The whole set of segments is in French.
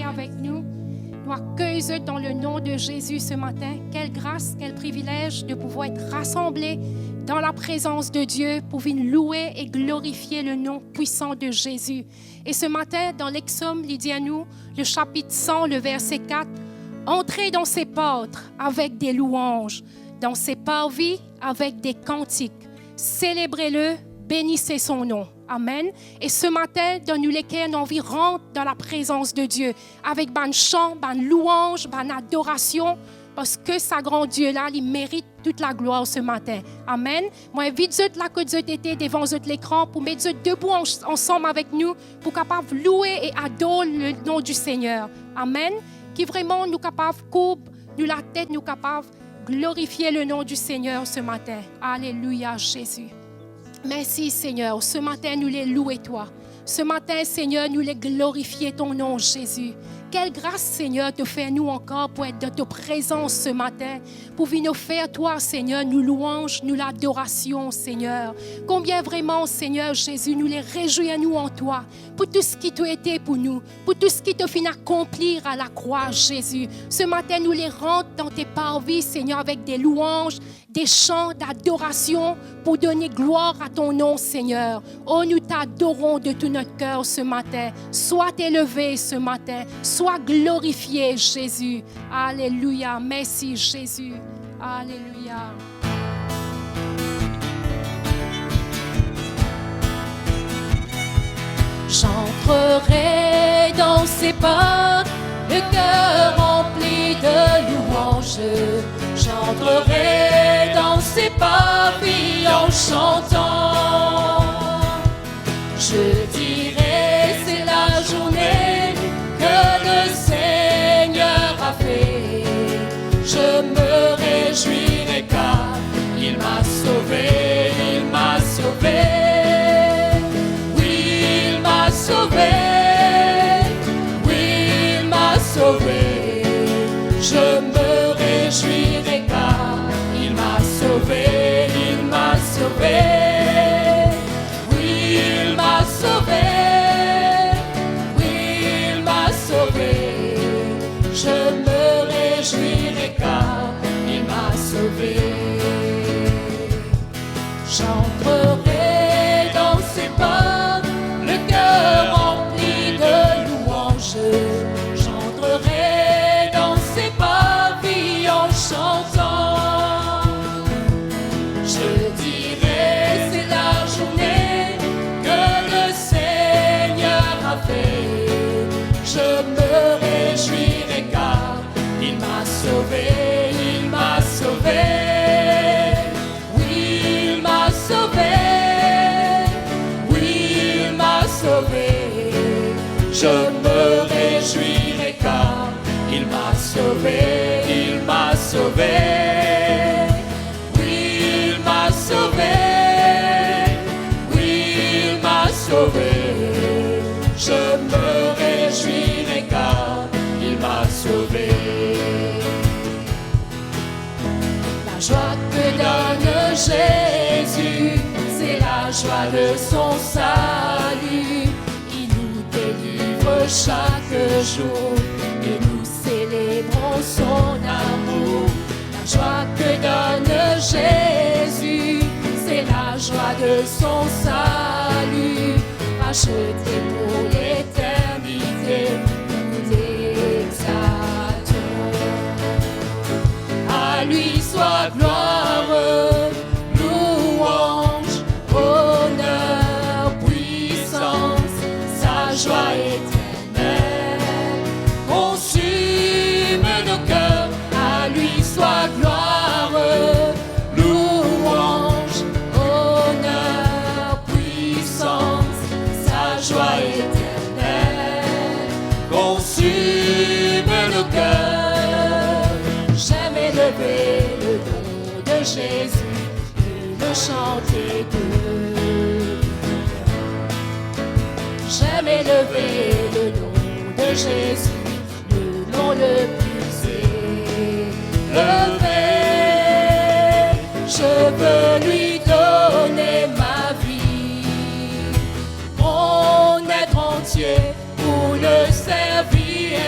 prier avec nous. Nous accueillons dans le nom de Jésus ce matin. Quelle grâce, quel privilège de pouvoir être rassemblés dans la présence de Dieu pour venir louer et glorifier le nom puissant de Jésus. Et ce matin, dans l'Exode, il dit à nous, le chapitre 100, le verset 4, « Entrez dans ses portes avec des louanges, dans ses parvis avec des cantiques. Célébrez-le, bénissez son nom. » Amen. Et ce matin, dans nous lesquels on rentre dans la présence de Dieu avec un chant, une louange, une adoration, parce que sa grand Dieu-là, il mérite toute la gloire ce matin. Amen. Moi, invite la que Dieu était devant l'écran pour mettre debout ensemble avec nous pour capable louer et adorer le nom du Seigneur. Amen. Qui vraiment nous capable coupe, nous la tête, nous capable glorifier le nom du Seigneur ce matin. Alléluia, Jésus. Merci, Seigneur. Ce matin, nous les louons, toi. Ce matin, Seigneur, nous les glorifions ton nom, Jésus. Quelle grâce, Seigneur, te fais-nous encore pour être dans ta présence ce matin, pour venir nous faire, toi, Seigneur, nous louanges, nous l'adoration, Seigneur. Combien vraiment, Seigneur Jésus, nous les réjouissons en toi, pour tout ce qui t'a été pour nous, pour tout ce qui t'a fini accomplir à la croix, Jésus. Ce matin, nous les rentrons dans tes parvis, Seigneur, avec des louanges, des chants d'adoration pour donner gloire à ton nom, Seigneur. Oh, nous t'adorons de tout notre cœur ce matin. Sois élevé ce matin. Sois glorifié, Jésus. Alléluia. Merci, Jésus. Alléluia. J'entrerai dans ses pas, le cœur rempli de louanges. J'entrerai dans ses parvis en chantant. Je dirai, c'est la journée que le Seigneur a fait. Je me réjouirai car il m'a sauvé, il m'a sauvé. Oui, il m'a sauvé. Oui, il m'a sauvé. Je me réjouirai car il m'a sauvé, il m'a sauvé. Oui, il m'a sauvé. Oui, il m'a sauvé. Je me réjouirai car il m'a sauvé. J'entrerai dans ses pas, le cœur rempli de louanges. J'entrerai dans ses parvis en chantant. Je dirai, c'est la journée que le Seigneur a fait. Je me réjouirai car il m'a sauvé, il m'a sauvé. Oui, il m'a sauvé. Oui, il m'a sauvé. Je me réjouirai car il m'a sauvé, il m'a sauvé. Oui, il m'a sauvé. Oui, il m'a sauvé. Je me réjouirai car il m'a sauvé. La joie que donne Jésus, c'est la joie de son salut. Il nous délivre chaque jour et nous célébrons son amour. La joie que donne Jésus, c'est la joie de son salut. Racheté pour l'éternité, nous l'exaltons. À lui soit gloire, louange, honneur, puissance, sa joie éternelle consume nos cœurs. À lui soit gloire, louange, honneur, puissance, sa joie éternelle consume nos cœurs. J'aime élever le nom de Jésus et le chanter de J'aime élever le nom de Jésus, le nom le plus élevé. Je veux lui donner ma vie, mon être entier pour le servir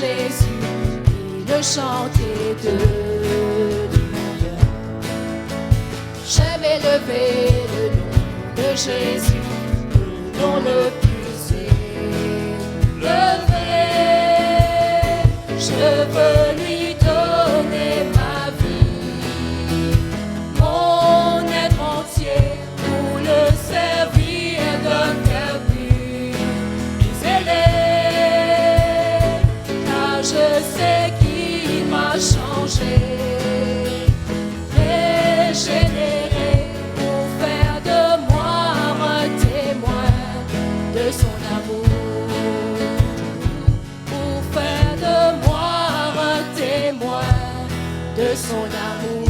Jésus et le chanter de tout mon cœur. J'aime élever le nom de Jésus, le nom le plus élevé. Je veux lui donner ma vie, mon être entier, pour le servir d'un cœur plus élevé, car je sais qu'il m'a changé, régénéré, pour faire de moi un témoin de son amour, pour faire de moi un témoin de son amour.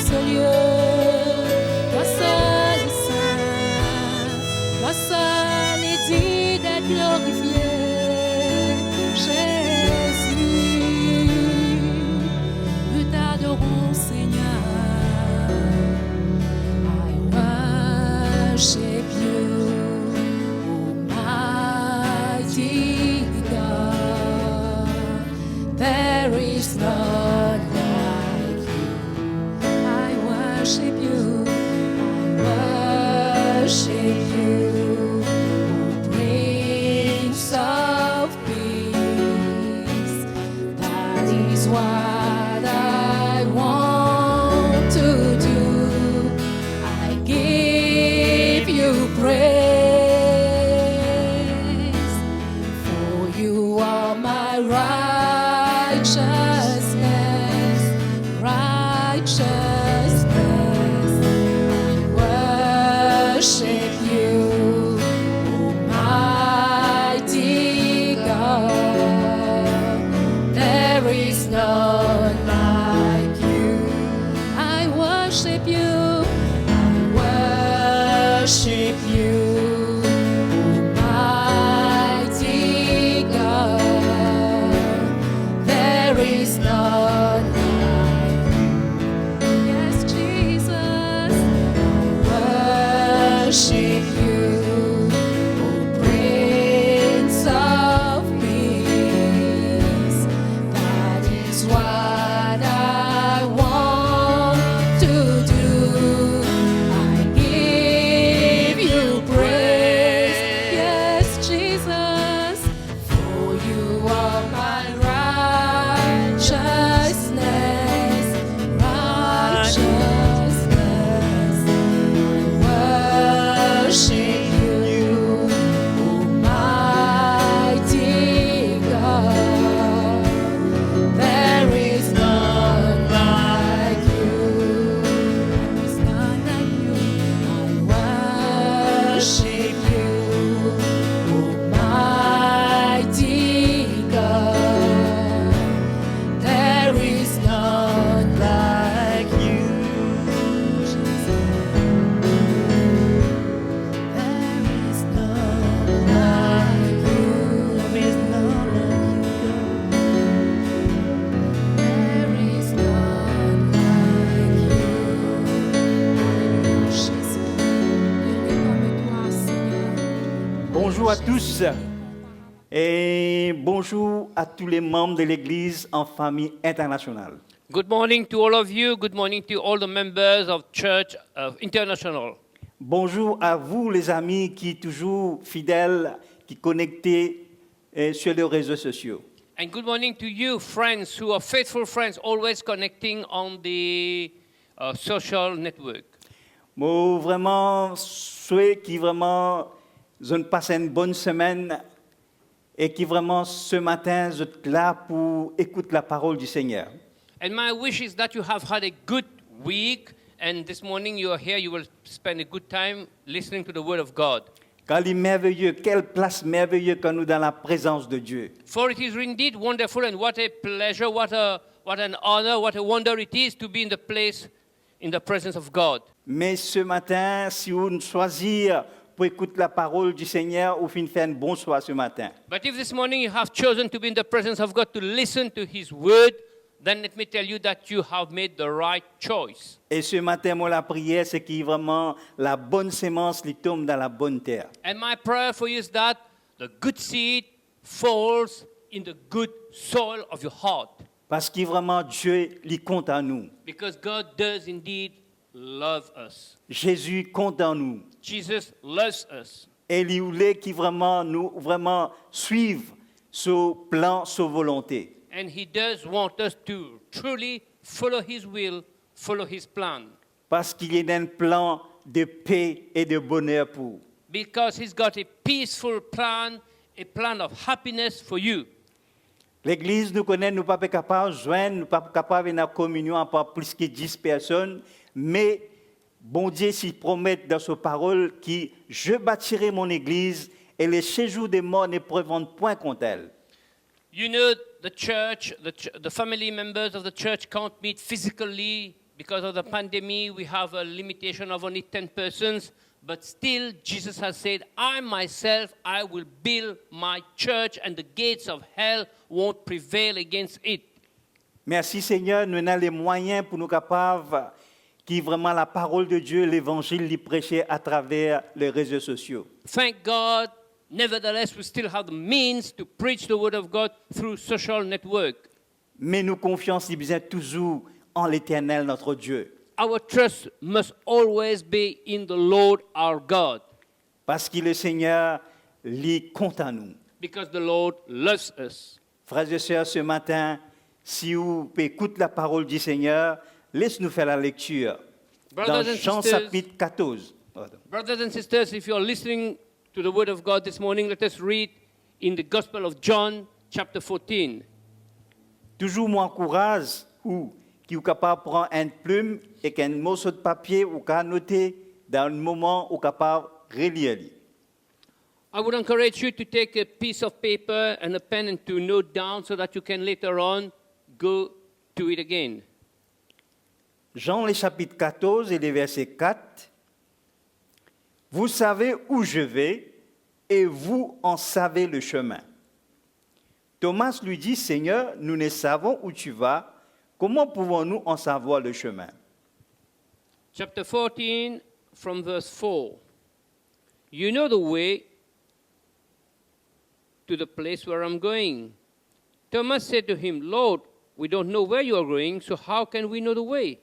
ce lieu. Toi seul est saint, toi seul est digne d'être glorifié. Jésus, nous t'adorons, Seigneur. I worship you, Almighty God. There is none like you. I worship you, Prince of Peace. That is what I want to do. I give you praise, for you are my righteousness, righteousness. I worship you, Almighty God. There is none like you. I worship you, worship you, Almighty God. There is none like you. Yes, Jesus, worship you, O Prince of Peace. That is what I want to do. I give you praise, yes, Jesus, for you are my righteousness, righteousness. Worship you, Almighty God. There is none like you. There is none like you. I worship you, Almighty God. There is none like you. There is none like you. There is none like you. There is none like you. Jésus, il n'est comme toi, Seigneur. Bonjour à tous et bonjour à tous les membres de l'Église en famille internationale. Good morning to all of you. Good morning to all the members of Church International. Bonjour à vous les amis qui toujours fidèles, qui connectés sur les réseaux sociaux. And good morning to you, friends who are faithful friends, always connecting on the social network. Moi vraiment ceux qui vraiment ont passé une bonne semaine et qui vraiment ce matin sont là pour écouter la parole du Seigneur. And my wish is that you have had a good week, and this morning you are here, you will spend a good time listening to the Word of God. Car il est merveilleux, quelle place merveilleuse que nous dans la présence de Dieu. For it is indeed wonderful, and what a pleasure, what an honor, what a wonder it is to be in the place, in the presence of God. Mais ce matin, si vous choisissez pour écouter la parole du Seigneur, vous finissez faire un bon choix ce matin. But if this morning you have chosen to be in the presence of God to listen to His Word, then let me tell you that you have made the right choice. Et ce matin, moi, la prière, c'est que vraiment la bonne sémence lui tombe dans la bonne terre. And my prayer for you is that the good seed falls in the good soil of your heart. Parce que vraiment Dieu lui compte en nous. Because God does indeed love us. Jésus compte en nous. Jesus loves us. Et il voulait qu'il vraiment nous vraiment suive ce plan, sa volonté. And He does want us to truly follow His will, follow His plan. Parce qu'il y a un plan de paix et de bonheur pour vous. Because He's got a peaceful plan, a plan of happiness for you. L'Église nous connaît, nous ne sommes pas capables de joindre, nous ne sommes pas capables de communion à pas plus que 10 personnes, mais bon Dieu s'y promet dans sa parole que je bâtirai mon Église et les séjours des morts ne prévendront point contre elle. You know, the church, the family members of the church can't meet physically Because of the pandemic, we have a limitation of only 10 persons. But still, Jesus has said, I myself, I will build my church and the gates of hell won't prevail against it. Merci Seigneur, nous avons les moyens pour nous capables qui vraiment la parole de Dieu, l'évangile, l'y prêcher à travers les réseaux sociaux. Thank God, nevertheless, we still have the means to preach the word of God through social network. Mais nous confions si bien toujours en l'Éternel, notre Dieu. Our trust must always be in the Lord our God, Parce que le Seigneur lit compte à nous. because the Lord loves us. Frères et sœurs, ce matin, si vous écoutez la parole du Seigneur, laisse-nous faire la lecture. Dans Brothers and Jean sisters, chapitre 14. Pardon. brothers and sisters, if you are listening to the word of God this morning, let us read in the Gospel of John, chapter 14. Toujours m'encourage ou qui est capable de prendre une plume et qu'un morceau de papier ou qu'à noter dans le moment où capable de relire. I would encourage you to take a piece of paper and a pen and to note down so that you can later on go to it again. Jean le chapitre 14 et le verset 4. Vous savez où je vais et vous en savez le chemin. Thomas lui dit, Seigneur, nous ne savons où tu vas. Comment pouvons-nous en savoir le chemin? Chapter 14, from verse 4. You know the way to the place where I'm going. Thomas said to him, Lord, we don't know where you are going, so how can we know the way?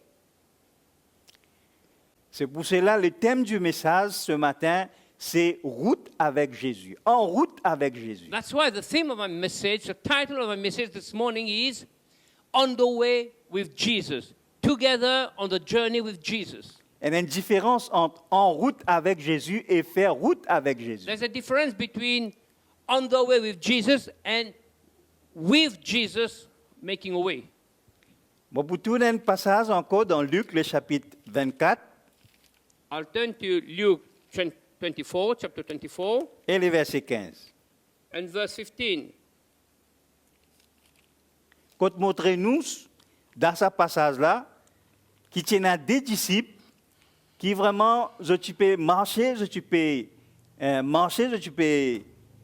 C'est pour cela le thème du message ce matin, c'est route avec Jésus. En route avec Jésus. That's why the theme of my message, the title of my message this morning is On the Way with Jesus. Together on the journey with Jesus. Il y a une différence entre en route avec Jésus et faire route avec Jésus. There's a difference between on the way with Jesus and with Jesus making a way. Bon, pour tourner un passage encore dans Luc, le chapitre 24 I'll turn to Luke 24, chapter 24, et le verset 15. and verse 15. Quand montrez-nous, dans ce passage-là, qui tient à des disciples qui vraiment, tu peux marcher, tu peux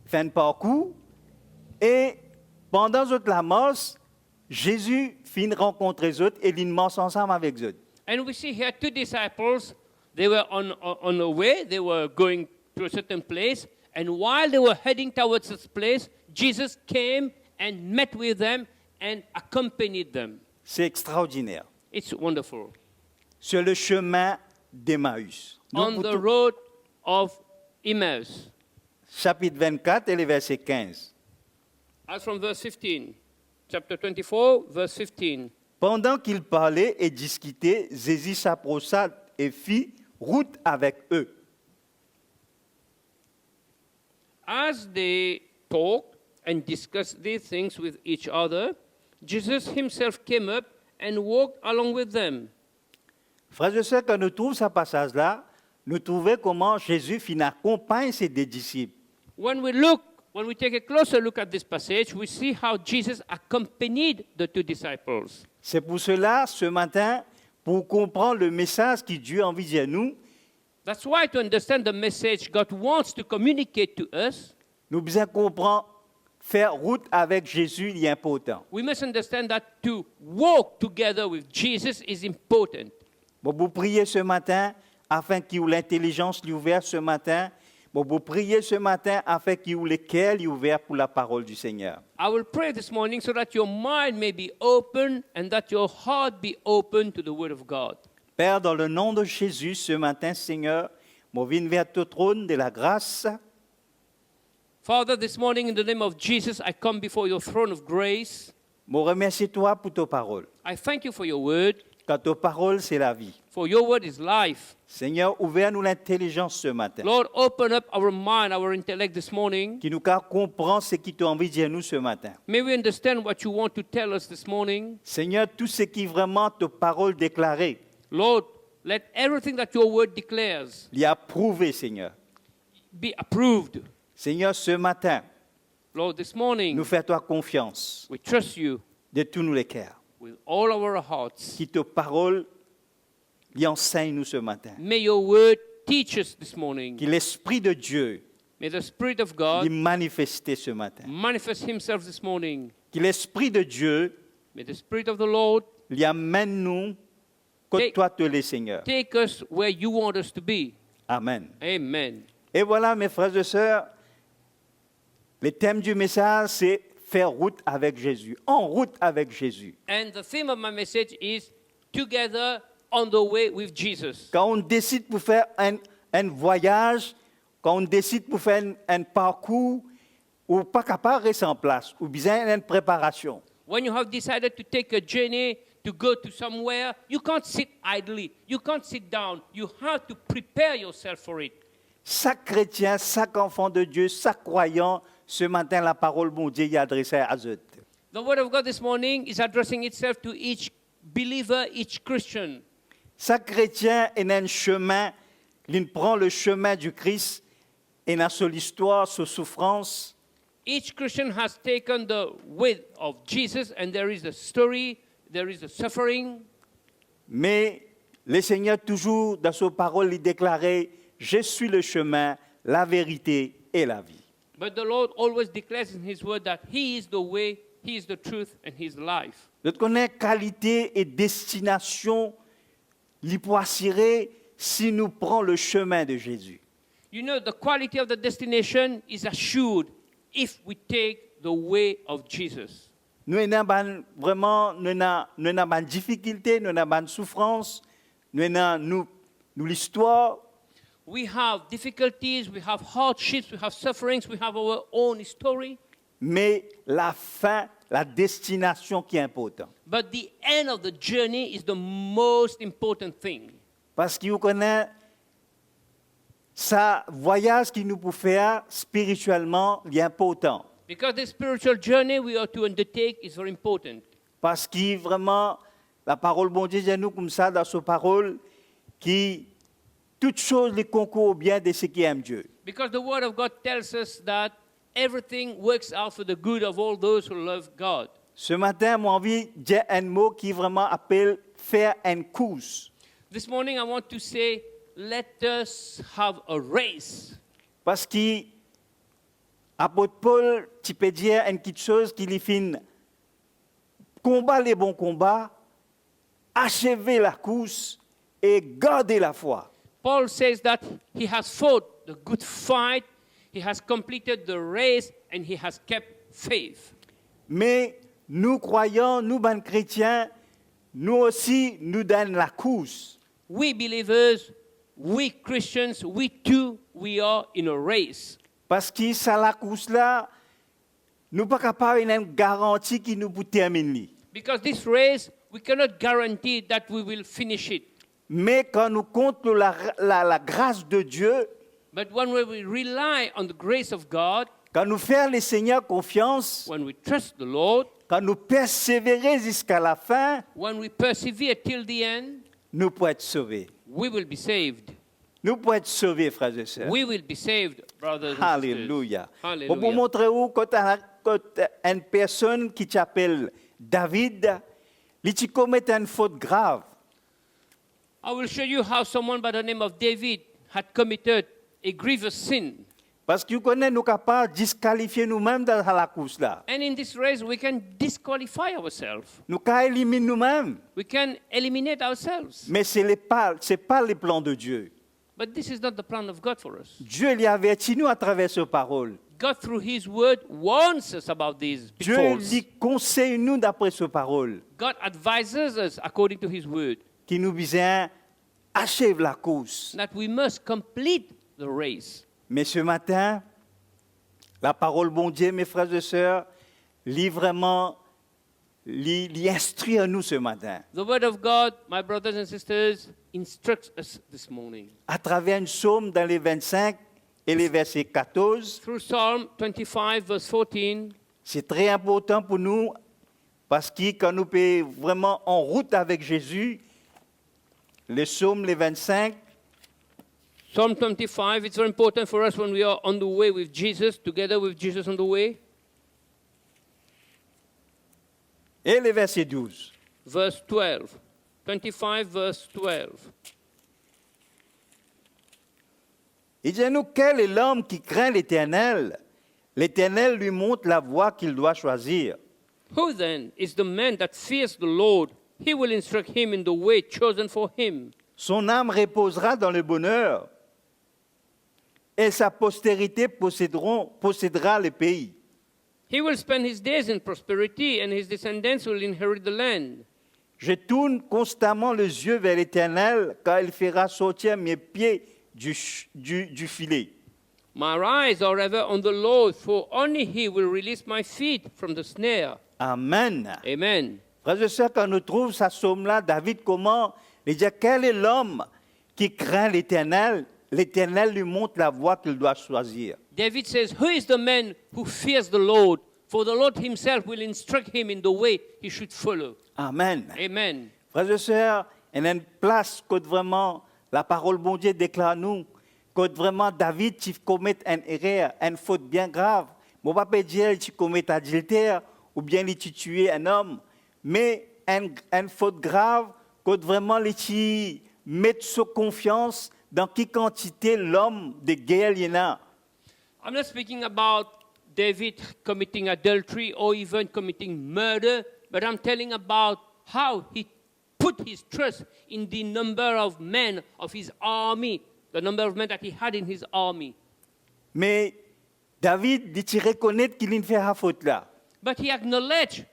faire un parcours, et pendant la marche, Jésus finit rencontrer les autres et ils marchent ensemble avec eux. And we see here two disciples. They were on the way. They were going to a certain place. And while they were heading towards this place, Jesus came and met with them and accompanied them. C'est extraordinaire. It's wonderful. Sur le chemin d'Emmaüs. Donc, On pour the tout- road of Emmaus. chapitre 24 et le verset 15. As from verse 15. Chapter 24, verse 15. Pendant qu'ils parlaient et discutaient, Jésus s'approcha et fit route avec eux. As they talked and discussed these things with each other, Jesus himself came up and walked along with them. Frères et sœurs, quand nous trouvons ce passage-là, nous trouvons comment Jésus finit accompagne ses deux disciples. When we take a closer look at this passage, we see how Jesus accompanied the two disciples. C'est pour cela, ce matin, pour comprendre le message que Dieu a envie de dire à nous, That's why to understand the message God wants to communicate to us, nous devons comprendre faire route avec Jésus, il est important. we must understand that to walk together with Jesus is important. Bon, vous priez ce matin afin qu'il y ait l'intelligence ouverte ce matin. Bon, vous priez ce matin afin qu'il y ait le cœur ouvert pour la parole du Seigneur. I will pray this morning so that your mind may be open and that your heart be open to the Word of God. Père, dans le nom de Jésus, ce matin, Seigneur, je viens vers ton trône de la grâce. Father, this morning in the name of Jesus, I come before your throne of grace. Je remercie toi pour ta parole. I thank you for your word, Car ta parole, c'est la vie. for your word is life. Seigneur, ouvre-nous l'intelligence ce matin. Lord, open up our mind, our intellect this morning. Qui nous comprend ce qui t'a envie de dire nous ce matin. May we understand what you want to tell us this morning. Seigneur, tout ce qui est vraiment ta parole déclarée, Lord, let everything that your word declares l'y approuvé, Seigneur. be approved. Seigneur, ce matin, Lord, this morning, nous faisons toi confiance we trust you de tous nos cœurs. with all our hearts. Qui ta parole lui enseigne nous ce matin. May your word teach us this morning. Que l'Esprit de Dieu May the Spirit of lui God manifeste ce matin. manifest himself this morning. Que l'Esprit de Dieu May the Spirit of the Lord lui amène nous côtoie les Seigneurs. take us where you want us to be. Amen. Amen. Et voilà, mes frères et sœurs, le thème du message, c'est faire route avec Jésus, en route avec Jésus. And the theme of my message is together on the way with Jesus. Quand on décide pour faire un voyage, quand on décide pour faire un parcours, ou pas capable de rester en place, ou bien une préparation. When you have decided to take a journey to go to somewhere, you can't sit idly. You can't sit down. You have to prepare yourself for it. Chaque chrétien, chaque enfant de Dieu, chaque croyant, ce matin, la parole bon Dieu y est adressée à eux. The word of God this morning is addressing itself to each believer, each Christian. Chaque chrétien est dans un chemin, il prend le chemin du Christ, et dans son histoire, sa souffrance. Each Christian has taken the way of Jesus, and there is a story, there is a suffering. Mais le Seigneur, toujours dans sa parole, il déclarait, je suis le chemin, la vérité et la vie. But the Lord always declares in His word that He is the way, He is the truth, and He is life. Nous connaissons qualité et destination, il peut assurer si nous prenons le chemin de Jésus. You know, the quality of the destination is assured if we take the way of Jesus. Nous avons vraiment une difficulté, nous avons une souffrance, nous avons l'histoire. We have difficulties, we have hardships, we have sufferings, we have our own story. Mais la fin, la destination qui est importante. But the end of the journey is the most important thing. Parce que vous connaissez, ça voyage qui nous peut faire spirituellement, il est important. Because the spiritual journey we are to undertake is very important. Parce que vraiment, la parole bon Dieu dit nous comme ça dans sa parole, qui toutes choses les concourent au bien de ceux qui aiment Dieu. Because the Word of God tells us that everything works out for the good of all those who love God. Ce matin, moi envie de dire un mot qui vraiment appelle faire une course. This morning I want to say, let us have a race. Parce que apôtre Paul, tu peux dire une petite chose qui lui fait combattre les bons combats, achever la course et garder la foi. Paul says that he has fought the good fight, he has completed the race, and he has kept faith. Mais nous croyons, nous, ben chrétiens, nous aussi, nous donnons la course. We believers, we Christians, we too, we are in a race. Parce que ça, la course là, nous ne sommes pas capables d'une garantie qui nous peut terminer. Because this race, we cannot guarantee that we will finish it. Mais quand nous comptons la grâce de Dieu, But when we rely on the grace of God, quand nous faisons le Seigneur confiance, when we trust the Lord, quand nous persévérons jusqu'à la fin, when we persevere till the end, nous pouvons être sauvés. we will be saved. Nous pouvons être sauvés, frères et sœurs. We will be saved, brothers and Alléluia. sisters. Hallelujah. Pour vous montrer où, quand une personne qui s'appelle David, il commet une faute grave. I will show you how someone by the name of David had committed a grievous sin. Parce que vous connaissez, nous sommes capables de disqualifier nous-mêmes dans la course là. And in this race, we can disqualify ourselves. Nous pouvons éliminer nous-mêmes. We can eliminate ourselves. Mais ce n'est pas le plan de Dieu. But this is not the plan of God for us. Dieu lui avertit nous à travers sa parole. God, through His Word, warns us about these Dieu pitfalls. lui conseille nous d'après sa parole. God advises us according to His Word Qui nous besoin achève la course. that we must complete the race. Mais ce matin, la parole bon Dieu, mes frères et sœurs, lit vraiment, lit instruit à nous ce matin. The Word of God, my brothers and sisters, instructs us this morning. À travers une psaume dans les 25 et les versets 14, Through Psalm 25, verse 14, c'est très important pour nous parce que quand nous sommes vraiment en route avec Jésus, les psaumes, les 25, Psalm 25, it's very important for us when we are on the way with Jesus, together with Jesus on the way. et les versets 12. Verse 12. 25, verse 12. Il dit à nous, quel est l'homme qui craint l'Éternel? L'Éternel lui montre la voie qu'il doit choisir. Who then is the man that fears the Lord? He will instruct him in the way chosen for him. Son âme reposera dans le bonheur et sa postérité possédera le pays. He will spend his days in prosperity, and his descendants will inherit the land. Je tourne constamment les yeux vers l'Éternel, car il fera sortir mes pieds du filet. My eyes are ever on the Lord, for only he will release my feet from the snare. Amen. Amen. Frères et sœurs, quand nous trouvons ce psaume-là, David, comment il dit, quel est l'homme qui craint l'Éternel? L'Éternel lui montre la voie qu'il doit choisir. David says, who is the man who fears the Lord? For the Lord himself will instruct him in the way he should follow. Amen. Amen. Frères et sœurs, il y a une place que vraiment la parole bon Dieu déclare nous, que vraiment David, tu commets une erreur, une faute bien grave. Mon papa dit, tu commets adultère, ou bien tu tues un homme, mais une faute grave, que vraiment tu mets sa confiance dans quelle quantité l'homme de guerre il y en a. I'm not speaking about David committing adultery or even committing murder, but I'm telling about how he put his trust in the number of men of his army, the number of men that he had in his army. Mais David dit, tu reconnais qu'il a fait la faute là. But he acknowledged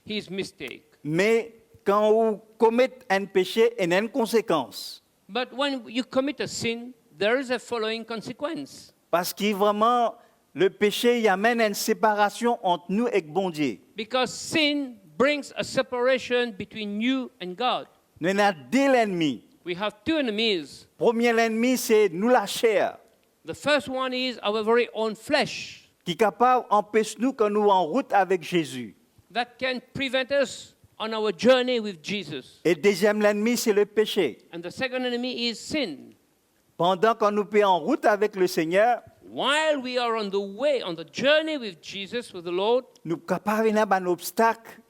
his mistake. Mais quand on commet un péché, il y a une conséquence. But when you commit a sin, there is a following consequence. Parce que vraiment, le péché il amène une séparation entre nous et bon Dieu. Because sin brings a separation between you and God. Nous avons deux ennemis. We have two enemies. Premier ennemi, c'est nous la chair, The first one is our very own flesh qui est capable d'empêcher nous quand nous en route avec Jésus. that can prevent us on our journey with Jesus. Et le deuxième ennemi, c'est le péché. And the second enemy is sin. Pendant qu'on nous peut en route avec le Seigneur, While we are on the way, on the journey with Jesus, with the Lord, nous sommes capables d'avoir un obstacle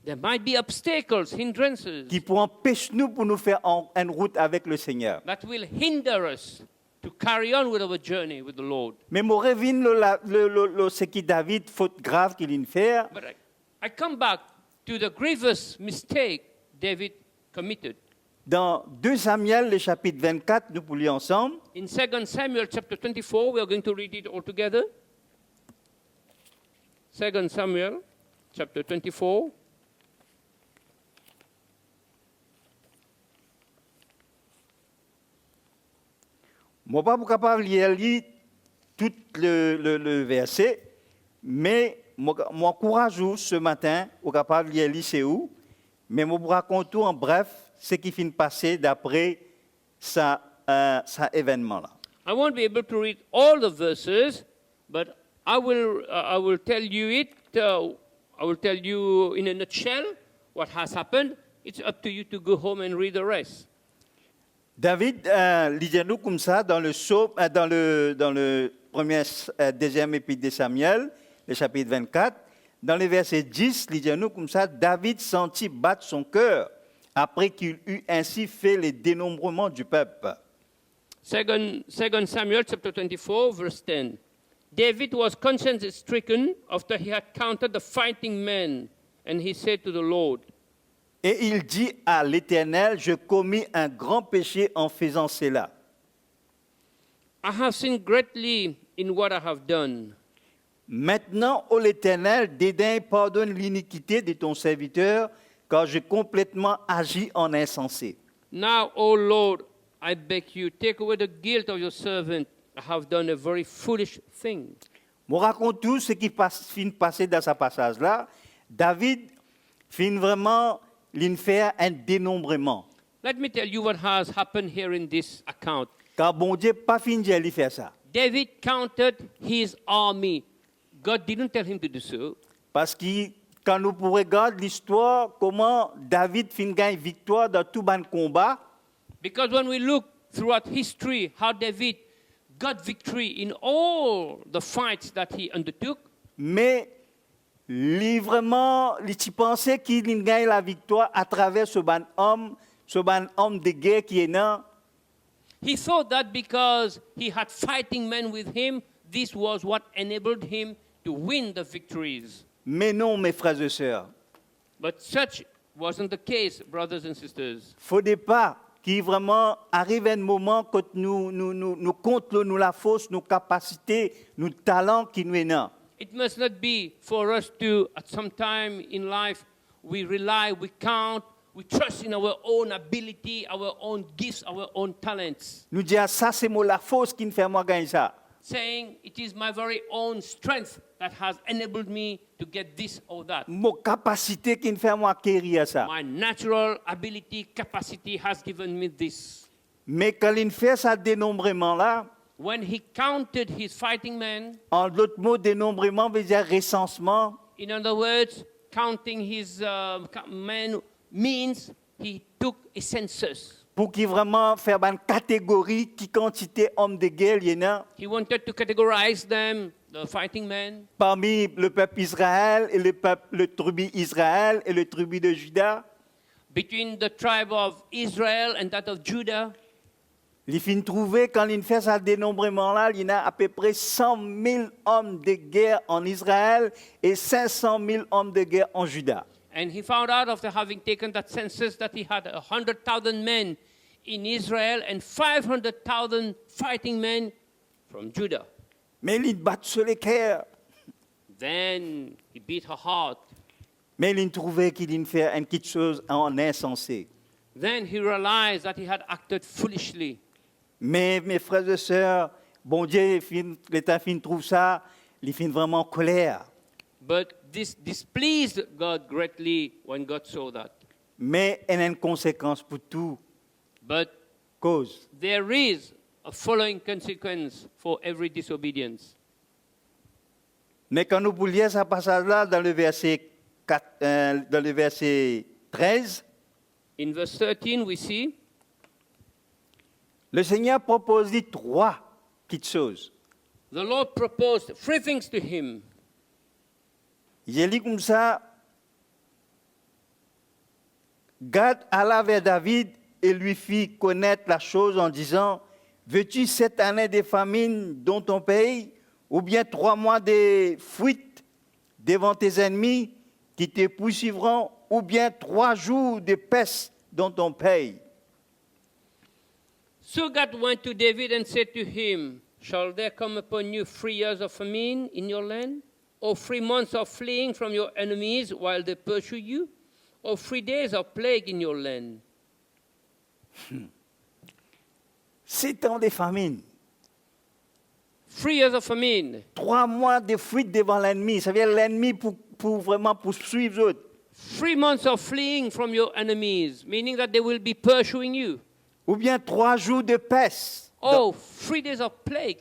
there might be obstacles, hindrances qui peut empêcher nous pour nous faire en route avec le Seigneur. that will hinder us to carry on with our journey with the Lord. Mais moi, reviens ce qui David, faute grave qu'il a fait. But I come back to the grievous mistake David committed. Dans 2 Samuel, le chapitre 24, nous pouvons lire ensemble. In 2 Samuel chapter 24, we are going to read it all together. 2 Samuel chapter 24. Moi, pas capable de lire tout le verset, mais moi, encourage ce matin, au capable de lire c'est où, mais moi, raconte en bref ce qui finit de passer d'après ça événement-là. I won't be able to read all the verses, but I will tell you it. I will tell you in a nutshell what has happened. It's up to you to go home and read the rest. David, lisez-nous comme ça dans le deuxième épître de Samuel, le chapitre 24, dans le verset 10, lisez-nous comme ça, David sentit battre son cœur après qu'il eut ainsi fait le dénombrement du peuple. 2 Samuel chapter 24, verse 10. David was conscience-stricken after he had counted the fighting men, and he said to the Lord, Et il dit à l'Éternel, je commis un grand péché en faisant cela. I have sinned greatly in what I have done. Maintenant, ô l'Éternel, dédain, pardonne l'iniquité de ton serviteur, car j'ai complètement agi en insensé. Now, O Lord, I beg you, take away the guilt of your servant. I have done a very foolish thing. Je raconte tout ce qui finit de passer dans ce passage-là. David finit vraiment de faire un dénombrement. Let me tell you what has happened here in this account. Car bon Dieu pas fini de faire ça. David counted his army. God didn't tell him to do so. Parce que quand nous regardons l'histoire, comment David finit gagner victoire dans tout ban combat, Because when we look throughout history, how David got victory in all the fights that he undertook, mais lui vraiment, lui tu pensais qu'il gagne la victoire à travers ce ban homme de guerre qui est là. He thought that because he had fighting men with him, this was what enabled him to win the victories. Mais non, mes frères et sœurs. But such wasn't the case, brothers and sisters. Faudrait pas qu'il vraiment arrive un moment quand nous comptons nous la force, nos capacités, nos talents qui nous est là. It must not be for us to, at some time in life, we rely, we count, we trust in our own ability, our own gifts, our own talents. Nous dire ça c'est moi la force qui me fait moi gagner ça. Saying it is my very own strength that has enabled me to get this or that. Mon capacité qui me fait moi acquérir ça. My natural ability, capacity has given me this. Mais quand il fait ça dénombrement là, When he counted his fighting men, en d'autres mots dénombrement veut dire recensement. in other words, counting his men means he took a census. Pour qu'il vraiment faire une catégorie qui quantité hommes de guerre il y en a He wanted to categorize them, the fighting men, parmi le peuple Israël et le tribu Israël et le tribu de Juda. between the tribe of Israel and that of Judah. Il fin trouver quand il fait ce dénombrement là, il y a à peu près 100 000 hommes de guerre en Israël et 500 000 hommes de guerre en Juda. And he found out after having taken that census that he had 100,000 men in Israel and 500,000 fighting men from Judah. Mais il bat sur les cœurs. Then he beat her heart. Mais il trouvait qu'il fait une petite chose en insensé. Then he realized that he had acted foolishly. Mais mes frères et sœurs, bon Dieu, l'État fin trouve ça, il fin vraiment en colère. But this displeased God greatly when God saw that. Mais il y a une conséquence pour tout But cause. there is a following consequence for every disobedience. Mais quand nous lisons ce passage-là dans le verset 13, In verse 13, we see le Seigneur propose 3 petites choses. the Lord proposed 3 things to him. Il dit comme ça, Gad alla vers David et lui fit connaître la chose en disant, veux-tu 7 années de famine dans ton pays, ou bien 3 mois de fuite devant tes ennemis qui te poursuivront, ou bien 3 jours de peste dans ton pays. So God went to David and said to him, shall there come upon you 3 years of famine in your land? Or 3 months of fleeing from your enemies while they pursue you? Or 3 days of plague in your land? 7 ans de famine, 3 years of famine, 3 mois de fuite devant l'ennemi, ça veut dire l'ennemi pour vraiment poursuivre les autres. 3 months of fleeing from your enemies, meaning that they will be pursuing you. Ou bien 3 jours de peste. Oh, 3 days of plague.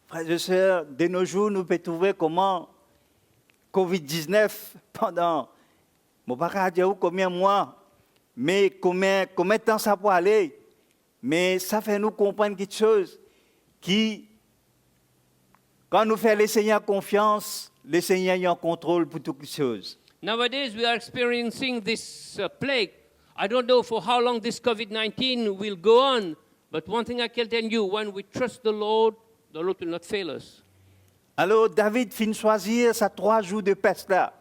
Frères et sœurs, de nos jours, nous pouvons trouver comment Covid-19, pendant, je ne sais pas dire combien de mois, mais combien de temps ça peut aller. Mais ça fait nous comprendre quelque chose qui, quand nous faisons le Seigneur confiance, le Seigneur est en contrôle pour toutes les choses. Nowadays, we are experiencing this plague. I don't know for how long this COVID-19 will go on, but one thing I can tell you, when we trust the Lord will not fail us. Alors David finit choisir ces 3 jours de peste là.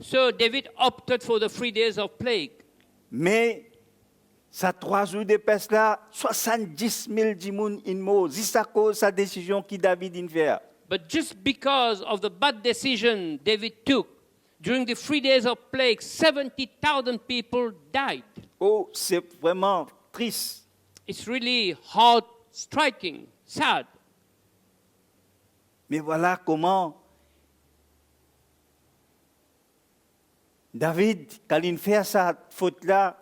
So David opted for the 3 days of plague. Mais ces 3 jours de peste là, 70 000 dimoun in mo. C'est à cause de sa décision qui David in fait. But just because of the bad decision David took, during the 3 days of plague, 70,000 people died. Oh, c'est vraiment triste. It's really hard, striking, sad. Mais voilà comment David, quand il fait sa faute-là,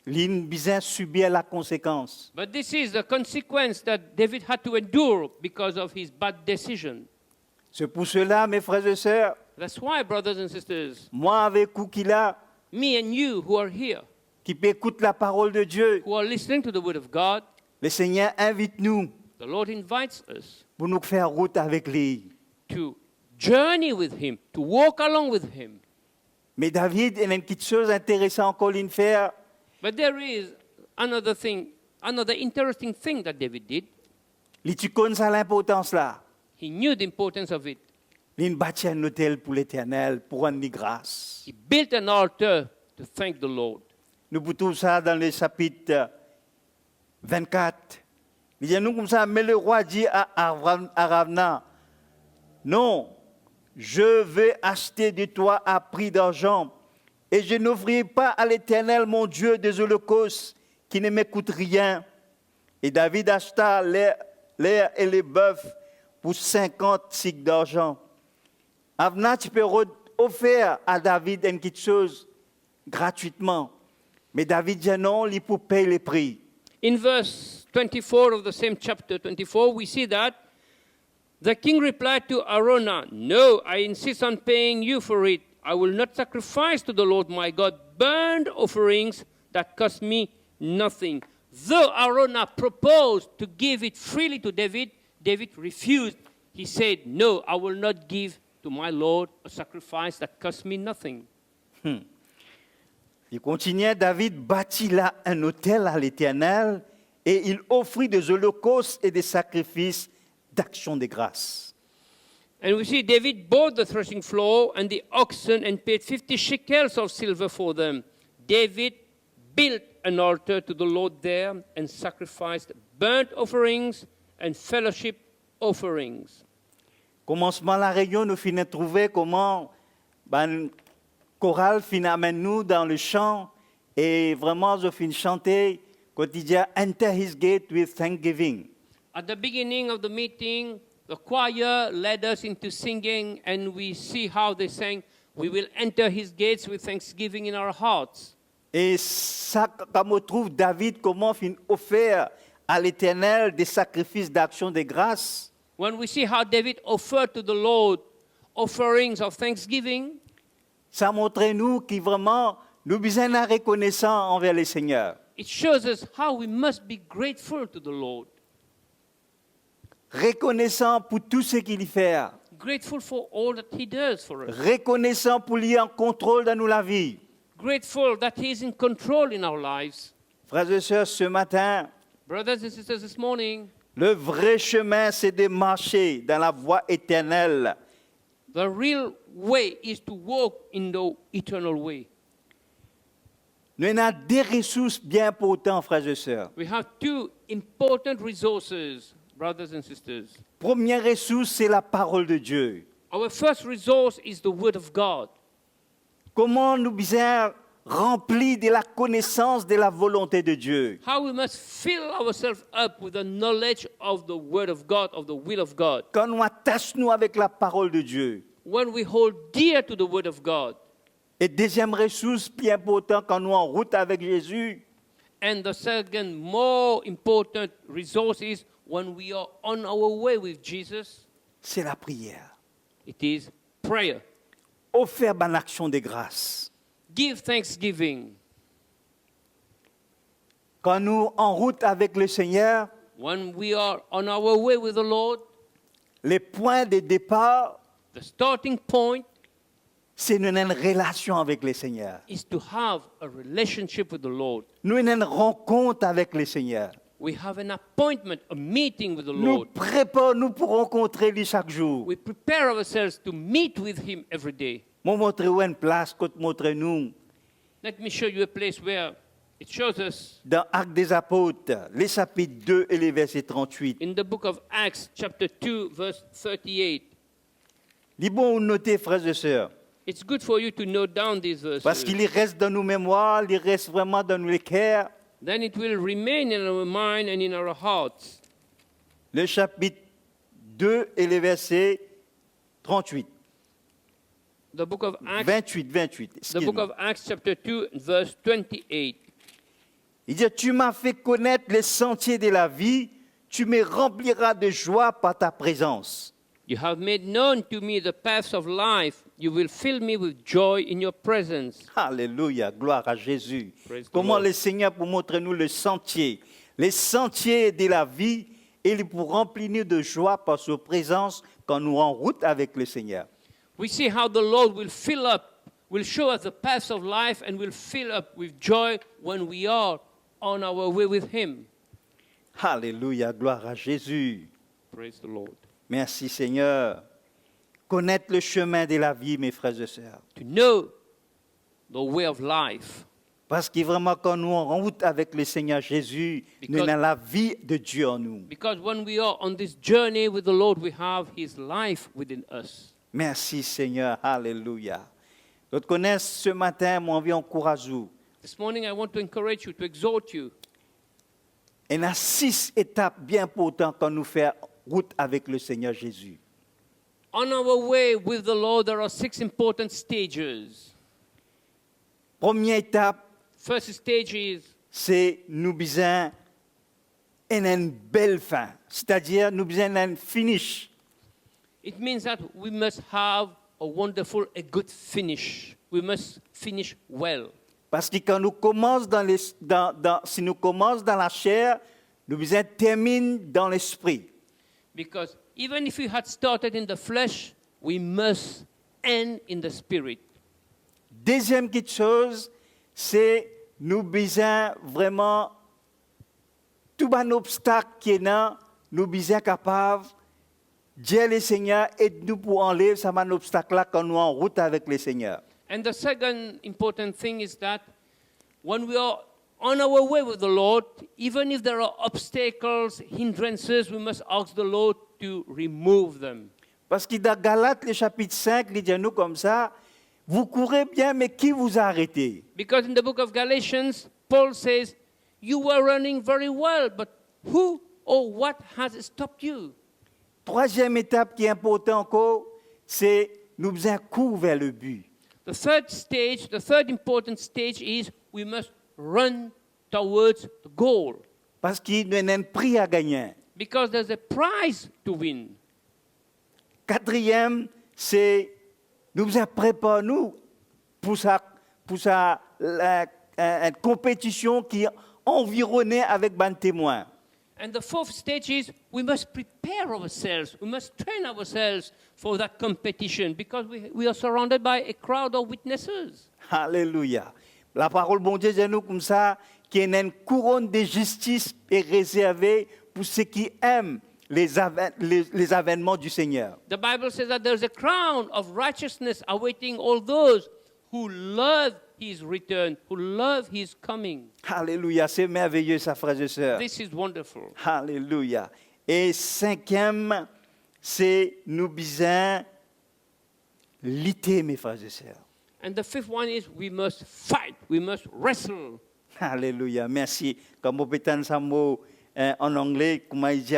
il a besoin de subir la conséquence. But this is the consequence that David had to endure because of his bad decision. C'est pour cela, mes frères et sœurs, That's why, brothers and sisters, moi avec vous qui là, me and you who are here, qui peut écouter la parole de Dieu, who are listening to the word of God, le Seigneur invite nous the Lord invites us pour nous faire route avec lui. to journey with him, to walk along with him. Mais David, il y a une petite chose intéressante encore à faire. But there is another thing, another interesting thing that David did. Tu connais ça l'importance là. He knew the importance of it. Il a bâti un hôtel pour l'Éternel, pour rendre grâce. He built an altar to thank the Lord. Nous trouvons ça dans le chapitre 24. Il dit, nous comme ça, mais le roi dit à Ravna, non, je vais acheter de toi à prix d'argent, et je n'offrirai pas à l'Éternel, mon Dieu, des holocaustes qui ne m'écoutent rien. Et David acheta l'air et les bœufs pour 50 cycles d'argent. Ravna, tu peux offrir à David une petite chose gratuitement. Mais David dit non, il faut payer les prix. In verse 24 of the same chapter 24, we see that the king replied to Araunah, "No, I insist on paying you for it. I will not sacrifice to the Lord my God burnt offerings that cost me nothing." Though Araunah proposed to give it freely to David, David refused. He said, "No, I will not give to my Lord a sacrifice that cost me nothing." Il continuait, David bâtit là un autel à l'Éternel et il offrit des holocaustes et des sacrifices d'action de grâce. And we see David bought the threshing floor and the oxen and paid 50 shekels of silver for them. David built an altar to the Lord there and sacrificed burnt offerings and fellowship offerings. Commencement de la réunion, nous finissons de trouver comment chorale finit amène nous dans le chant et vraiment je finis chanter quotidien Enter His Gate with Thanksgiving. At the beginning of the meeting, the choir led us into singing, and we see how they sang, "We will enter His gates with thanksgiving in our hearts." Et ça, comme on trouve David, comment fin offert à l'Éternel des sacrifices d'action de grâce. When we see how David offered to the Lord offerings of thanksgiving, Ça montre nous qui vraiment nous besoin d'être reconnaissants envers le Seigneur. it shows us how we must be grateful to the Lord. Reconnaissant pour tout ce qu'il fait. Grateful for all that He does for us. Reconnaissant pour lui en contrôle dans nous la vie. Grateful that He is in control in our lives. Frères et sœurs, ce matin, Brothers and sisters, this morning, le vrai chemin, c'est de marcher dans la voie éternelle. the real way is to walk in the eternal way. Nous avons des ressources bien importantes, frères et sœurs. We have two important resources, brothers and sisters. Première ressource, c'est la parole de Dieu. Our first resource is the Word of God. Comment nous besoin remplis de la connaissance de la volonté de Dieu. How we must fill ourselves up with the knowledge of the Word of God, of the will of God. Quand nous attachons avec la parole de Dieu. When we hold dear to the Word of God. Et deuxième ressource, plus important, quand nous en route avec Jésus, And the second, more important resource is when we are on our way with Jesus, c'est la prière. it is prayer. Offert en action de grâce. Give thanksgiving. Quand nous en route avec le Seigneur, When we are on our way with the Lord, les points de départ, the starting point c'est nous avons une relation avec le Seigneur. is to have a relationship with the Lord. Nous avons une rencontre avec le Seigneur. We have an appointment, a meeting with the Nous Lord. préparons pour rencontrer lui chaque jour. We prepare ourselves to meet with Him every day. Moi, montre-vous une place, côté montre-nous, Let me show you a place where it shows us dans Actes des Apôtres, les chapitres 2 et les versets 38. in the book of Acts, chapter 2, verse 38. Il est bon de noter, frères et sœurs, It's good for you to note down these verses. parce qu'il reste dans nos mémoires, il reste vraiment dans nos cœurs. Then it will remain in our mind and in our hearts. Le chapitre 2 et les versets 38. The book of Acts, 28. the book excuse-moi. of Acts, chapter 2, verse 28. Il dit, tu m'as fait connaître les sentiers de la vie, tu me rempliras de joie par ta présence. You have made known to me the paths of life. You will fill me with joy in your presence. Alléluia, gloire à Jésus. Praise the Comment Lord. le Seigneur pour montrer nous le sentier, les sentiers de la vie, et il pour remplir nous de joie par sa présence, quand nous en route avec le Seigneur. We see how the Lord will fill up, will show us the paths of life and will fill up with joy when we are on our way with Him. Alléluia, gloire à Jésus. Praise the Lord. Merci Seigneur. Connaître le chemin de la vie, mes frères et sœurs. To know the way of life. Parce que vraiment, quand nous en route avec le Seigneur Jésus, nous Because- avons la vie de Dieu en nous. Because when we are on this journey with the Lord, we have His life within us. Merci Seigneur, alléluia. D'autres connaissent ce matin, mon envie encourage vous. This morning, I want to encourage you, to exhort you. Il y a 6 étapes bien importantes quand nous faisons route avec le Seigneur Jésus. On our way with the Lord, there are 6 important stages. Première étape, First stage is c'est nous besoin une belle fin. C'est-à-dire, nous besoin d'un finish. it means that we must have a wonderful, a good finish. We must finish well. Parce que quand nous commençons si nous commençons dans la chair, nous besoin terminer dans l'esprit. Because even if we had started in the flesh, we must end in the spirit. Deuxième quelque chose, c'est nous besoin vraiment tout un obstacle qui est là, nous besoin capable Dieu le Seigneur aide-nous pour enlever ça un obstacle là quand nous en route avec le Seigneur. And the second important thing is that when we are on our way with the Lord, even if there are obstacles, hindrances, we must ask the Lord to remove them. Parce que dans Galates, le chapitre 5, il dit nous comme ça, vous courez bien, mais qui vous a arrêté? Because in the book of Galatians, Paul says, you were running very well, but who or what has stopped you? Troisième étape qui est importante encore, c'est nous besoin courir vers le but. The third important stage is we must run towards the goal. Parce qu'il y a un prix à gagner. Because there's a prize to win. Quatrième, c'est nous besoin préparer nous pour une compétition qui est environnée avec un témoin. And the fourth stage is we must prepare ourselves. We must train ourselves for that competition because we are surrounded by a crowd of witnesses. Alléluia. La parole bon Dieu dit nous comme ça qu'il y a une couronne de justice est réservée pour ceux qui aiment les avènements du Seigneur. The Bible says that there's a crown of righteousness awaiting all those who love His return, who love His coming. Alléluia, c'est merveilleux ça, frères et sœurs. This is wonderful. Alléluia. Et cinquième, c'est nous besoin lutter, mes frères et sœurs. And the fifth one is we must fight, we must wrestle. Alléluia, merci. Comme on peut entendre ça mot en anglais, comment il dit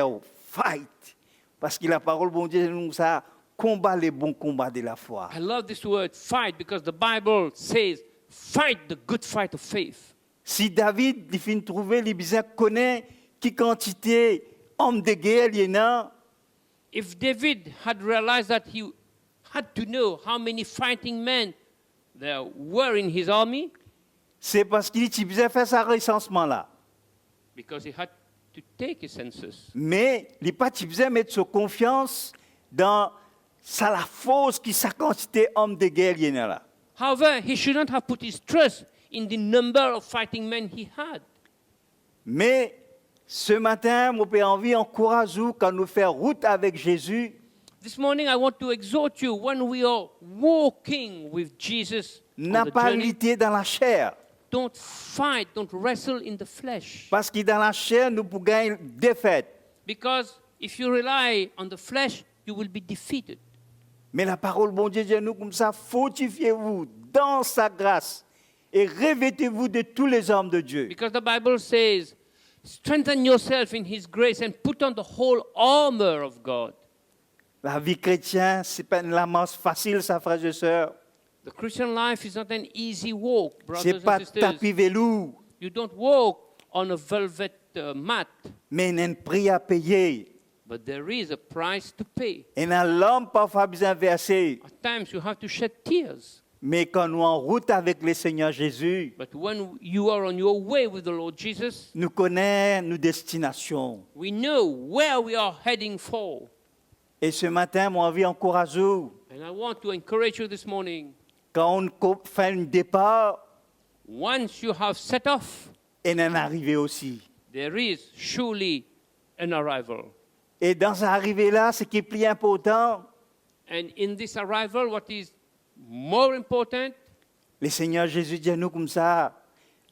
fight. Parce que la parole bon Dieu nous ça combat les bons combats de la foi. I love this word fight because the Bible says fight the good fight of faith. Si David il finit trouver les besoins connaît qui quantité homme de guerre il y en a, If David had realized that he had to know how many fighting men there were in his army, c'est parce qu'il a besoin faire sa recensement là. because he had to take a census. Mais il n'a pas besoin mettre sa confiance dans ça la force qui sa quantité homme de guerre il y en a là. However, he shouldn't have put his trust in the number of fighting men he had. Mais ce matin, mon père envie encourage vous quand nous faisons route avec Jésus, This morning, I want to exhort you when we are walking with Jesus on n'a the pas journey, lutter dans la chair. don't fight, don't wrestle in the flesh. Parce que dans la chair, nous pouvons gagner défaite. Because if you rely on the flesh, you will be defeated. Mais la parole, bon Dieu, dit nous comme ça, fortifiez-vous dans sa grâce et revêtez-vous de tous les hommes de Dieu. Because the Bible says, strengthen yourself in His grace and put on the whole armor of God. La vie chrétienne, ce n'est pas une lamasse facile, ça, frères et sœurs. The Christian life is not an easy walk, Ce brothers n'est pas and sisters. tapis velours, You don't walk on a velvet mat, mais il y a un prix à payer. but there is a price to pay. Et dans l'homme, parfois, besoin de verser. At times you have to shed tears. Mais quand nous en route avec le Seigneur Jésus, But when you are on your way with the Lord Jesus, nous connaissons nos destinations. we know where we are heading for. Et ce matin, moi, envie d'encourager, And I want to encourage you this morning. quand on fait un départ, Once you have set off, et un arrivé aussi. there is surely an arrival. Et dans cette arrivée-là, ce qui est plus important, And in this arrival, what is more important, le Seigneur Jésus dit à nous comme ça,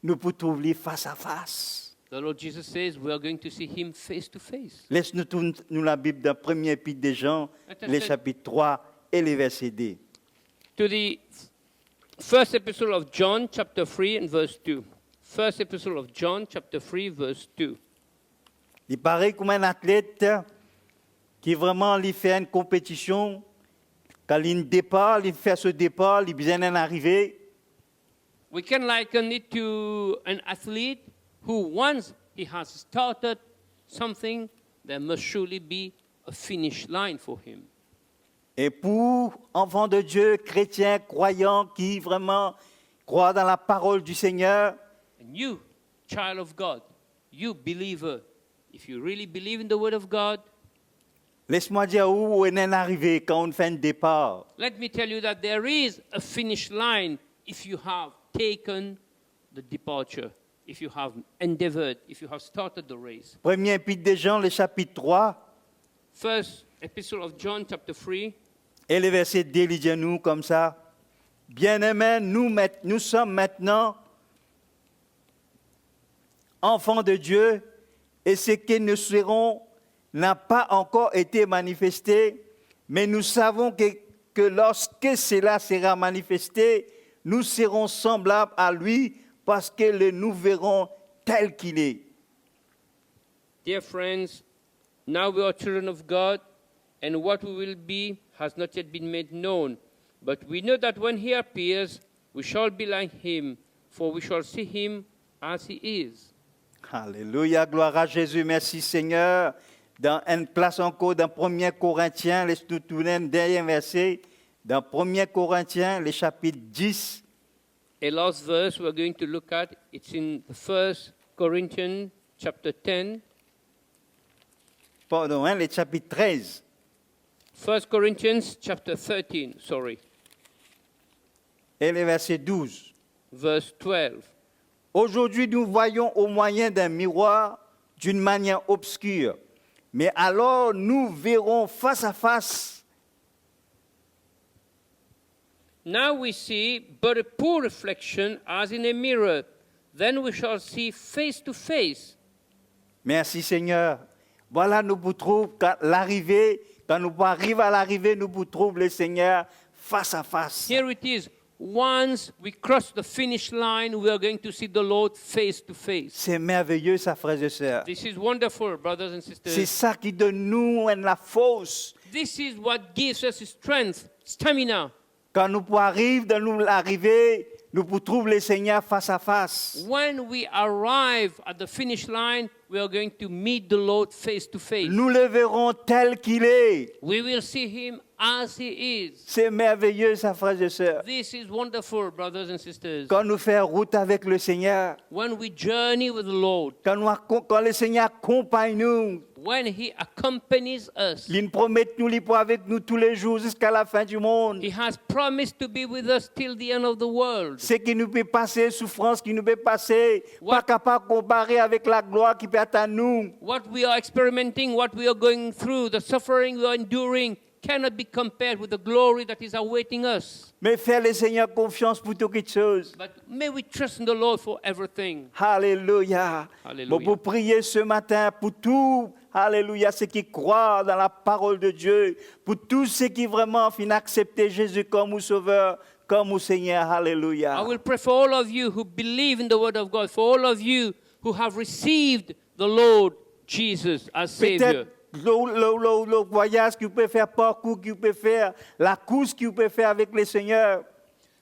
nous pouvons trouver face à face. the Lord Jesus says we are going to see him face to face. Laisse-nous tourner nous la Bible dans 1er Épître de Jean, les chapitres 3 et les versets 2. To the first epistle of John, chapter 3 and verse 2. First epistle of John, chapter 3, verse 2. Il paraît comme un athlète qui vraiment lui fait une compétition. Quand il départ, il fait ce départ, il vient d'en arriver. We can liken it to an athlete who, once he has started something, there must surely be a finish line for him. Et pour enfants de Dieu, chrétiens, croyants, qui vraiment croient dans la parole du Seigneur, And you, child of God, you believer, if you really believe in the word of God, laisse-moi dire où on est arrivé quand on fait un départ. let me tell you that there is a finish line if you have taken the departure, if you have endeavored, if you have started the race. 1er Épître de Jean, le chapitre 3, First epistle of John, chapter 3, et le verset 2, il dit à nous comme ça. Bien-aimés, nous sommes maintenant enfants de Dieu, et ce que nous serons n'a pas encore été manifesté, mais nous savons que lorsque cela sera manifesté, nous serons semblables à lui, parce que nous verrons tel qu'il est. Dear friends, now we are children of God, and what we will be has not yet been made known. But we know that when he appears, we shall be like him, for we shall see him as he is. Alléluia, gloire à Jésus, merci Seigneur. Dans une place encore dans 1 Corinthiens, laisse-nous tourner un dernier verset, dans 1 Corinthiens, le chapitre 10, A last verse we're going to look at, it's in the 1 Corinthians chapter 10, pardon, le chapitre 13. 1 Corinthians chapter 13, sorry, Et le verset 12. verse 12. Aujourd'hui, nous voyons au moyen d'un miroir d'une manière obscure. Mais alors, nous verrons face à face. Now we see but a poor reflection as in a mirror. Then we shall see face to face. Merci Seigneur. Voilà, nous vous trouvons l'arrivée. Quand nous arrivons à l'arrivée, nous vous trouvons le Seigneur face à face. Here it is. Once we cross the finish line, we are going to see the Lord face to face. C'est merveilleux, ça, frères et sœurs. This is wonderful, brothers and C'est sisters. ça qui donne nous la force. This is what gives us strength, stamina. Quand nous arrivons dans nous l'arrivée, nous vous trouvons le Seigneur face à face. When we arrive at the finish line, we are going to meet the Lord face to face. Nous le verrons tel qu'il est. We will see him as he is. C'est merveilleux, ça, frères et sœurs. This is wonderful, brothers and sisters. Quand nous faisons route avec le Seigneur, When we journey with the Lord, quand le Seigneur accompagne nous, when he accompanies us, il nous promet nous, il est avec nous tous les jours jusqu'à la fin du monde. he has promised to be with us till the end of the world. Ce qui nous peut passer, souffrance qui nous peut passer, What- pas capable de comparer avec la gloire qui peut être à nous. What we are experimenting, what we are going through, the suffering we are enduring cannot be compared with the glory that is awaiting us. Mais faire le Seigneur confiance pour toutes choses. But may we trust in the Lord for everything. Alléluia. Alléluia. Bon, pour prier ce matin pour tout, alléluia, ceux qui croient dans la parole de Dieu, pour tous ceux qui vraiment finissent accepter Jésus comme au Sauveur, comme au Seigneur. Alléluia. I will pray for all of you who believe in the Word of God, for all of you who have received the Lord Jesus as Savior. Peut-être le voyage que vous pouvez faire, parcours que vous pouvez faire, la course que vous pouvez faire avec le Seigneur.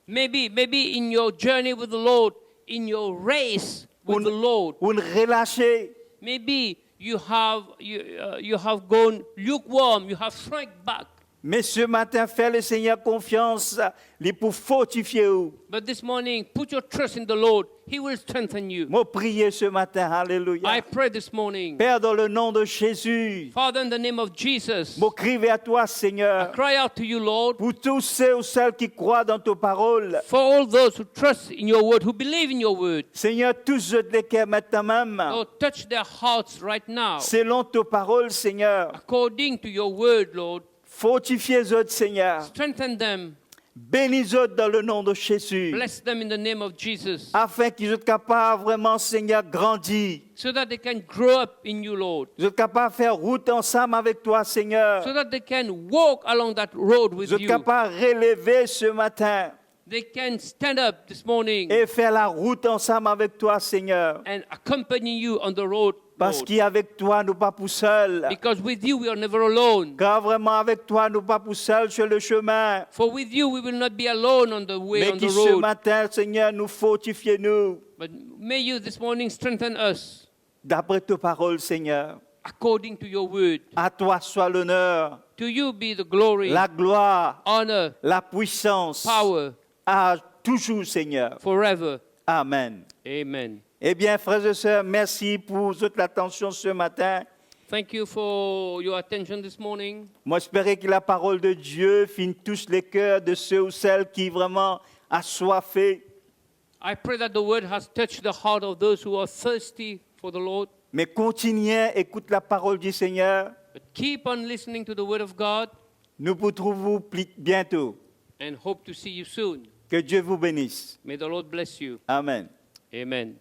Maybe in your journey with the Lord, in your race with the Lord, Ou relâcher. maybe you have gone lukewarm, you have shrunk back. Mais ce matin, fais le Seigneur confiance lui pour fortifier vous. But this morning, put your trust in the Lord. He will strengthen you. Moi, prier ce matin, I alléluia. pray this morning. Père, dans le nom de Jésus, Father, in the name of Jesus, moi, crie à toi, I Seigneur, cry out to you, Lord, pour tous ceux ou celles qui croient dans tes paroles. for all those who trust in your word, who believe in your word. Seigneur, tous ceux de cœurs maintenant même, Lord, touch their hearts right now. selon tes paroles, Seigneur, According to your word, Lord, fortifiez-eux, Seigneur. strengthen them. Bénis-eux dans le nom de Jésus, Bless them in the name of Jesus, afin qu'ils soient capables vraiment, Seigneur, grandir. so that they can grow up in you, Lord, Ils soient capables de faire route ensemble avec toi, Seigneur. so that they can walk along that road Ils with soient you. capables de relever ce matin They can stand up this morning et faire la route ensemble avec toi, Seigneur. and accompany you on the road, Parce Lord. qu'avec toi, nous pas pour seuls. Because with you we are never alone. Car vraiment avec toi, nous pas pour seuls sur le chemin. For with you we will not be alone on the way, Mais on qui the ce road. matin, Seigneur, nous fortifie nous. But may you this morning strengthen us D'après tes paroles, Seigneur. according to your word. À toi soit l'honneur, To you be the glory, la gloire, honor, la puissance. power, À toujours, Seigneur. forever. Amen. Amen. Eh bien, frères et sœurs, merci pour toute l'attention ce matin. Thank you for your attention this morning. Moi, j'espérais que la parole de Dieu finisse tous les cœurs de ceux ou celles qui vraiment assoiffés. I pray that the word has touched the heart of those who are thirsty for the Lord. Mais continuez, écoute la parole du Seigneur. But keep on listening to the word of God Nous vous retrouvons bientôt. and hope to see you soon. Que Dieu vous bénisse. May the Lord bless you. Amen. Amen.